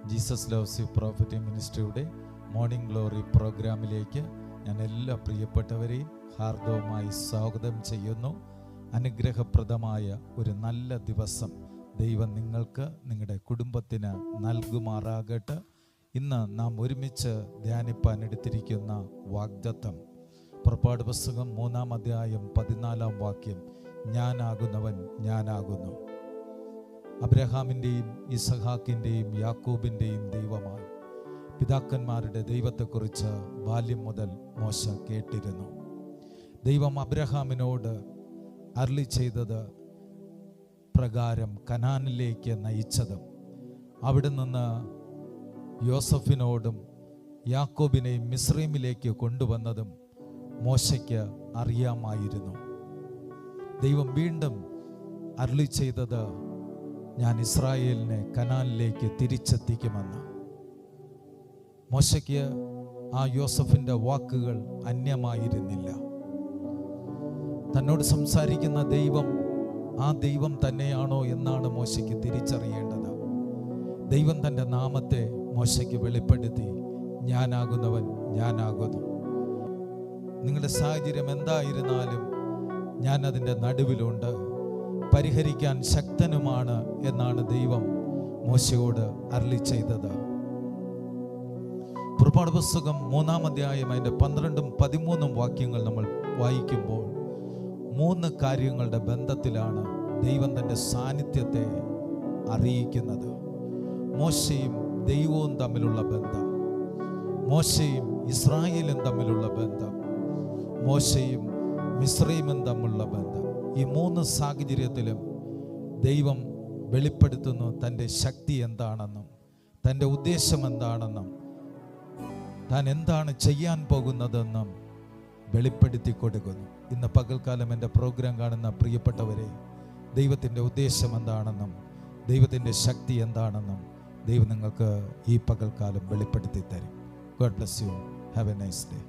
Jesus loves you prophetic മിനിസ്ട്രിയുടെ morning glory പ്രോഗ്രാമിലേക്ക് ഞാൻ എല്ലാ പ്രിയപ്പെട്ടവരെയും ഹാർദവമായി സ്വാഗതം ചെയ്യുന്നു. അനുഗ്രഹപ്രദമായ ഒരു നല്ല ദിവസം ദൈവം നിങ്ങൾക്ക് നിങ്ങളുടെ കുടുംബത്തിന് നൽകുമാറാകട്ടെ. ഇന്ന് നാം ഒരുമിച്ച് ധ്യാനിപ്പാൻ എടുത്തിരിക്കുന്ന വാഗ്ദത്തം പുറപ്പാട് പുസ്തകം 3-ാം അധ്യായം 14-ാം വാക്യം, ഞാനാകുന്നവൻ ഞാനാകുന്നു. അബ്രഹാമിൻ്റെയും ഇസഹാക്കിൻ്റെയും യാക്കോബിൻ്റെയും ദൈവമായി പിതാക്കന്മാരുടെ ദൈവത്തെക്കുറിച്ച് ബാല്യം മുതൽ മോശ കേട്ടിരുന്നു. ദൈവം അബ്രഹാമിനോട് അരുളി ചെയ്തത് പ്രകാരം കനാനിലേക്ക് നയിച്ചതും അവിടെ നിന്ന് യോസഫിനോടും യാക്കോബിനെയും മിസ്രൈമിലേക്ക് കൊണ്ടുവന്നതും മോശയ്ക്ക് അറിയാമായിരുന്നു. ദൈവം വീണ്ടും അരുളി ചെയ്തത്, ഞാൻ ഇസ്രായേലിനെ കനാനിലേക്ക് തിരിച്ചെത്തിക്കുമെന്ന്. മോശയ്ക്ക് ആ യോസഫിൻ്റെ വാക്കുകൾ അന്യമായിരുന്നില്ല. തന്നോട് സംസാരിക്കുന്ന ദൈവം ആ ദൈവം തന്നെയാണോ എന്നാണ് മോശയ്ക്ക് തിരിച്ചറിയേണ്ടത്. ദൈവം തൻ്റെ നാമത്തെ മോശയ്ക്ക് വെളിപ്പെടുത്തി, ഞാനാകുന്നവൻ ഞാനാകുന്നു. നിങ്ങളുടെ സാഹചര്യം എന്തായിരുന്നാലും ഞാൻ അതിൻ്റെ നടുവിലുണ്ട്, പരിഹരിക്കാൻ ശക്തനുമാണ് എന്നാണ് ദൈവം മോശയോട് അരുളി ചെയ്തത്. പുറപ്പാട് പുസ്തകം 3-ാം അധ്യായം അതിൻ്റെ 12-13 വാക്യങ്ങൾ നമ്മൾ വായിക്കുമ്പോൾ 3 കാര്യങ്ങളുടെ ബന്ധത്തിലാണ് ദൈവം തൻ്റെ സാന്നിധ്യത്തെ അറിയിക്കുന്നത്. മോശയും ദൈവവും തമ്മിലുള്ള ബന്ധം, മോശയും ഇസ്രായേലും തമ്മിലുള്ള ബന്ധം, മോശയും മിസ്രൈമും തമ്മിലുള്ള ബന്ധം. ഈ 3 സാഹചര്യത്തിലും ദൈവം വെളിപ്പെടുത്തുന്നു തൻ്റെ ശക്തി എന്താണെന്നും തൻ്റെ ഉദ്ദേശം എന്താണെന്നും താൻ എന്താണ് ചെയ്യാൻ പോകുന്നതെന്നും വെളിപ്പെടുത്തി കൊടുക്കുന്നു. ഇന്ന് പകൽക്കാലം എൻ്റെ പ്രോഗ്രാം കാണുന്ന പ്രിയപ്പെട്ടവരെ, ദൈവത്തിൻ്റെ ഉദ്ദേശം എന്താണെന്നും ദൈവത്തിൻ്റെ ശക്തി എന്താണെന്നും ദൈവം നിങ്ങൾക്ക് ഈ പകൽക്കാലം വെളിപ്പെടുത്തി തരും. God bless you. Have A nice day.